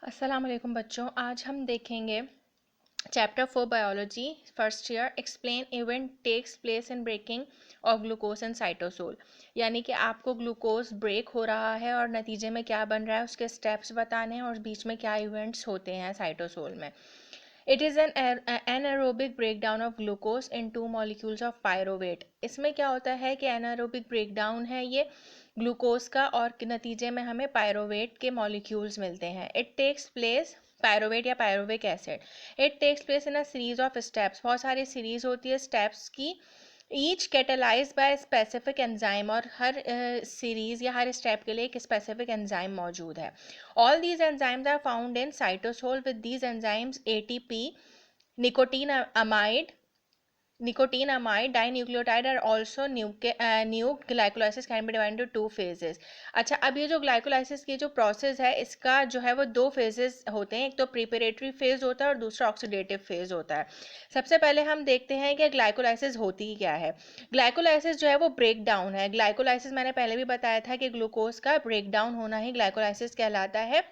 अस्सलाम वालेकुम बच्चों, आज हम देखेंगे chapter 4 biology first year. Explain event takes place in breaking of glucose and cytosol. यानी कि आपको ग्लूकोज ब्रेक हो रहा है और नतीजे में क्या बन रहा है उसके स्टेप्स बताने हैं और बीच में क्या इवेंट्स होते हैं साइटोसोल में। It is an anaerobic breakdown of glucose in two molecules of pyruvate. इसमें क्या होता है कि एनारोबिक ब्रेकडाउन है ये ग्लूकोज का और नतीजे में हमें पायरोवेट के मॉलिक्यूल्स मिलते हैं। इट टेक्स प्लेस पायरोवेट या pyruvic acid. It takes place in a series of steps. बहुत सारी सीरीज होती है स्टेप्स की, each catalysed by specific enzyme, और हर सीरीज या हर स्टेप के लिए एक स्पेसिफिक एंजाइम मौजूद है। All these enzymes are found in cytosol. With these enzymes ATP, nicotine amide nicotine amide dinucleotide are also nuked. Glycolysis can be divided into two phases. अच्छा, अब ये जो ग्लाइकोलाइसिस की जो प्रोसेस है इसका जो है वो दो फेजेस होते हैं। एक तो प्रिपरेटरी फेज होता है और दूसरा ऑक्सीडेटिव फेज होता है। सबसे पहले हम देखते हैं कि ग्लाइकोलाइसिस होती क्या है। ग्लाइकोलाइसिस जो है वो ब्रेक डाउन है। ग्लाइकोलाइसिस मैंने पहले भी बताया था कि ग्लूकोज का ब्रेक डाउन होना ही ग्लाइकोलाइसिस कहलाता है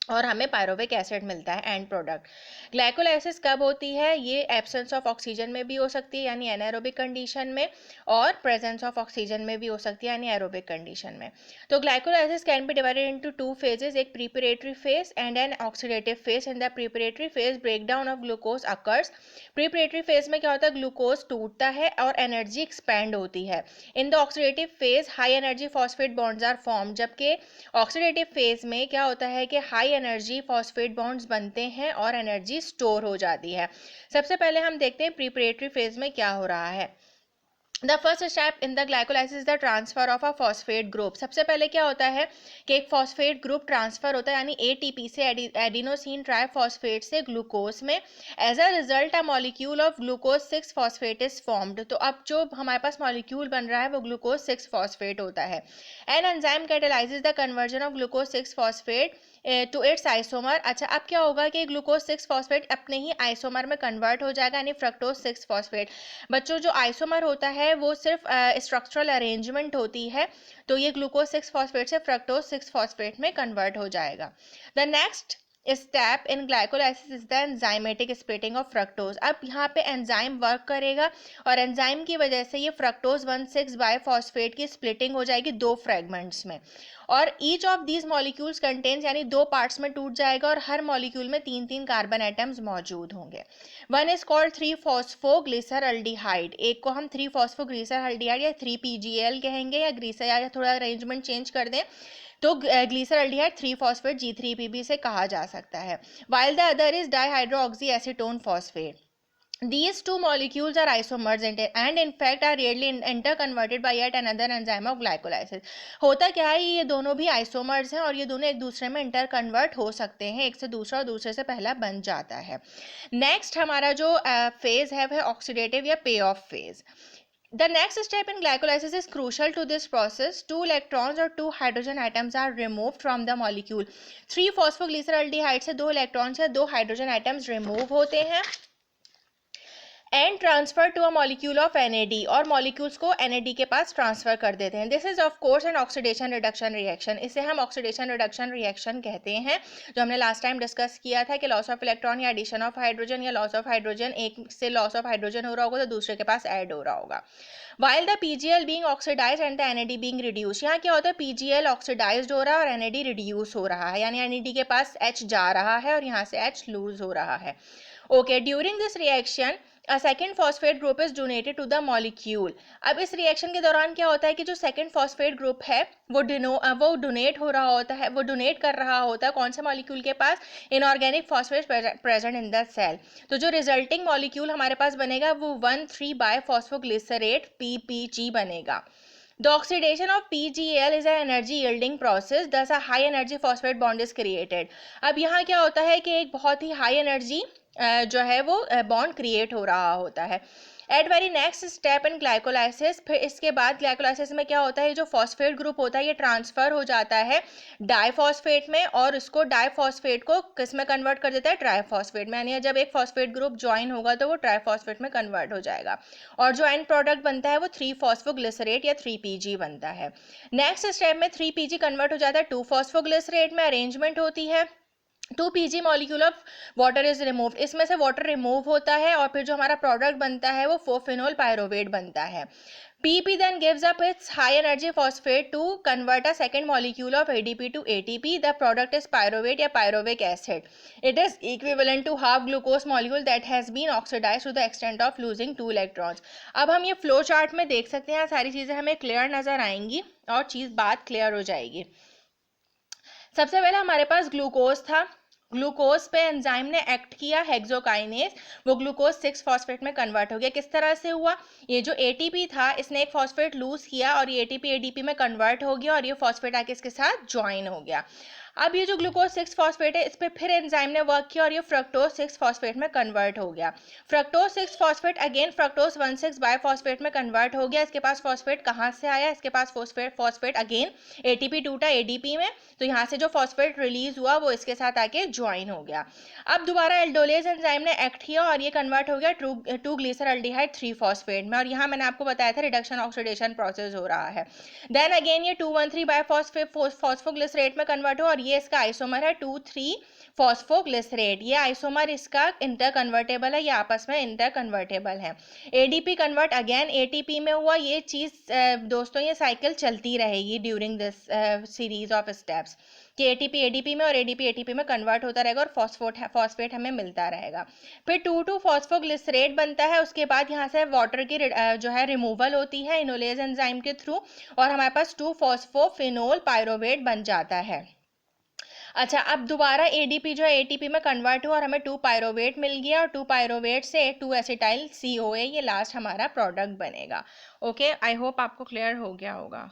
और हमें पायरोविक एसिड मिलता है एंड प्रोडक्ट। ग्लाइकोलाइसिस कब होती है? ये एब्सेंस ऑफ ऑक्सीजन में भी हो सकती है यानी एनारोबिक कंडीशन में, और प्रेजेंस ऑफ ऑक्सीजन में भी हो सकती है यानी एरोबिक कंडीशन में। तो glycolysis can be divided into two phases, एक preparatory phase and an oxidative phase. In the preparatory phase breakdown of glucose occurs. Preparatory phase में क्या होता है? ग्लूकोज टूटता है और एनर्जी एक्सपैंड होती है। In the oxidative phase high energy phosphate bonds are form. जबकि ऑक्सीडेटिव फेज में क्या होता है कि हाई एनर्जी फॉस्फेट बॉन्ड्स बनते हैं और एनर्जी स्टोर हो जाती है। सबसे पहले हम देखते हैं प्रिपरेटरी फेज में क्या हो रहा है। The first step in the glycolysis the transfer of a phosphate group. सबसे पहले क्या होता है कि एक फॉस्फेट ग्रुप ट्रांसफर होता है यानी एटीपी से एडिनोसिन ट्राइफॉस्फेट से ग्लूकोज में। As a result a molecule of glucose 6 phosphate is formed. तो अब जो हमारे पास मॉलिक्यूल बन रहा है वो ग्लूकोज 6 फॉस्फेट होता है। An enzyme catalyses the conversion of glucose 6 phosphate to its isomer. अच्छा, अब क्या होगा कि ग्लूकोज 6 फॉस्फेट अपने ही आइसोमर में कन्वर्ट हो जाएगा यानी फ्रक्टोज 6 फॉस्फेट। बच्चों, जो आइसोमर होता है वो सिर्फ स्ट्रक्चरल अरेंजमेंट होती है, तो ये ग्लूकोज 6 फॉस्फेट से फ्रक्टोज 6 फॉस्फेट में कन्वर्ट हो जाएगा। The next step in glycolysis is the enzymatic splitting of fructose. अब यहाँ पे एंजाइम वर्क करेगा और एंजाइम की वजह से ये फ्रक्टोज 1,6 बायफॉस्फेट की स्प्लिटिंग हो जाएगी दो फ्रेगमेंट्स में, और each of these molecules contains यानी दो पार्ट्स में टूट जाएगा और हर मॉलिक्यूल में 3-3 कार्बन एटम्स मौजूद होंगे। One is called three phosphoglyceraldehyde. एक को हम 3-फॉस्फोग्लिसरल्डिहाइड या 3PGL कहेंगे, या ग्रीसर, या थोड़ा अरेंजमेंट चेंज कर दें तो ग्लीसरल्डिहाइड 3-फॉस्फेट G3PB से कहा जा सकता है। While the other is dihydroxy acetone phosphate. These two molecules are isomers and in fact are rarely interconverted by yet another enzyme of glycolysis. होता क्या है, ये दोनों भी आइसोमर्स हैं और ये दोनों एक दूसरे में इंटर कन्वर्ट हो सकते हैं, एक से दूसरा और दूसरे से पहला बन जाता है। नेक्स्ट हमारा जो फेज है वह ऑक्सीडेटिव या पे of phase. The next step in glycolysis is crucial to this process. Two electrons or two hydrogen atoms are removed from the molecule. 3-फॉस्फोग्लिसरल्डिहाइड से दो इलेक्ट्रॉन्स या दो हाइड्रोजन एटम्स रिमूव होते हैं and transfer to a molecule of NAD, और molecules को NAD के पास ट्रांसफर कर देते हैं। This is of course an oxidation reduction reaction. इसे हम ऑक्सीडेशन रिडक्शन रिएक्शन कहते हैं, जो हमने लास्ट टाइम डिस्कस किया था कि लॉस ऑफ इलेक्ट्रॉन या एडिशन ऑफ हाइड्रोजन या लॉस ऑफ हाइड्रोजन, एक से लॉस ऑफ हाइड्रोजन हो रहा होगा तो दूसरे के पास ऐड हो रहा होगा। While the PGL being oxidised and the NAD being reduce. यहाँ क्या होता है, PGL ऑक्सीडाइज्ड हो रहा है और NAD रिड्यूस हो रहा है, यानी NAD के पास H जा रहा है और यहाँ से H लूज हो रहा है। Okay, during this reaction a second phosphate group is donated to the molecule. अब इस रिएक्शन के दौरान क्या होता है कि जो सेकेंड फॉस्फेट ग्रुप है वो डोनेट हो रहा होता है, वो डोनेट कर रहा होता है कौन से मॉलिक्यूल के पास? Inorganic phosphate present in the cell. तो जो रिजल्टिंग मॉलिक्यूल हमारे पास बनेगा वो 1,3-बायफॉस्फोग्लिसरेट PPG बनेगा। The oxidation of PGL is an energy yielding process, thus a high energy phosphate bond is created. अब यहाँ क्या होता है कि एक बहुत ही हाई एनर्जी जो है वो बॉन्ड क्रिएट हो रहा होता है। At very next step in glycolysis, फिर इसके बाद ग्लाइकोलाइसिस में क्या होता है, जो फॉस्फेट ग्रुप होता है ये ट्रांसफर हो जाता है डाइफॉस्फेट में, और उसको डाइफॉस्फेट को किस में कन्वर्ट कर देता है? ट्राइफॉस्फेट में, यानी जब एक फॉस्फेट ग्रुप ज्वाइन होगा तो वो ट्राइफॉस्फेट में कन्वर्ट हो जाएगा और जो एंड प्रोडक्ट बनता है वो 3-फॉस्फोग्लिसरेट या 3PG बनता है। नेक्स्ट स्टेप में 3PG कन्वर्ट हो जाता है 2-फॉस्फोग्लिसरेट में, अरेंजमेंट होती है 2 pg molecule of water is removed, इसमें से वाटर रिमूव होता है और फिर जो हमारा प्रोडक्ट बनता है वो 4-phenol pyruvate बनता है. PP then gives up its high energy phosphate to convert a second molecule of ADP to ATP. The product is pyruvate या pyruvic acid. It is equivalent to half glucose molecule that has been oxidized to the extent of losing 2 electrons. अब हम ये flow chart में देख सकते हैं, सारी चीज़ें हमें क्लियर नज़र आएंगी और बात क्लियर हो जाएगी. सबसे पहले हमारे पास ग्लूकोज था, ग्लूकोज पे एंजाइम ने एक्ट किया हेक्सोकाइनेज, वो ग्लूकोज 6 फॉस्फेट में कन्वर्ट हो गया. किस तरह से हुआ, ये जो एटीपी था इसने एक फॉस्फेट लूज किया और ये एटीपी एडीपी में कन्वर्ट हो गया और ये फॉस्फेट आके इसके साथ ज्वाइन हो गया. अब ये जो ग्लूकोज 6 फॉस्फेट है इस पर फिर एंजाइम ने वर्क किया और ये फ्रक्टोज 6 फॉस्फेट में कन्वर्ट हो गया. फ्रक्टोज 6 फॉस्फेट अगेन फ्रक्टोज 1,6 बायफॉस्फेट में कन्वर्ट हो गया. इसके पास फॉस्फेट कहाँ से आया, इसके पास फॉस्फेट अगेन एटीपी टूटा एडीपी में, तो यहाँ से जो फॉस्फेट रिलीज हुआ वो इसके साथ आके ज्वाइन हो गया. अब दोबारा एल्डोलेज एंजाइम ने एक्ट किया और ये कन्वर्ट हो गया 2 ग्लिसरल्डिहाइड 3 फॉस्फेट में, और यहाँ मैंने आपको बताया था रिडक्शन ऑक्सीडेशन प्रोसेस हो रहा है. देन अगेन ये 2,1,3 बायफॉस्फोग्लिसरेट में कन्वर्ट हुआ और ये इसका आइसोमर है 2,3 फॉस्फोग्लिसरेट. ये आइसोमर इसका इंटर कन्वर्टेबल है, ये आपस में इंटर कन्वर्टेबल है. एडीपी कन्वर्ट अगेन एटीपी में हुआ. ये चीज़ दोस्तों ये साइकिल चलती रहेगी during this series of steps कि एटीपी एडीपी में और एडीपी एटीपी में कन्वर्ट होता रहेगा और फॉस्फेट हमें मिलता रहेगा. फिर 2,2 फॉस्फोग्लिसरेट बनता है. उसके बाद यहाँ से वाटर की जो है रिमूवल होती है इनोलेज एंजाइम के थ्रू और हमारे पास 2 फॉस्फोफिनोल पायरोवेट बन जाता है. अच्छा, अब दोबारा एडीपी जो है एटीपी में कन्वर्ट हुआ और हमें 2 पायरोवेट मिल गया और 2 पायरोवेट से 2 एसिटाइल COA, ये लास्ट हमारा प्रोडक्ट बनेगा. ओके, आई होप आपको क्लियर हो गया होगा.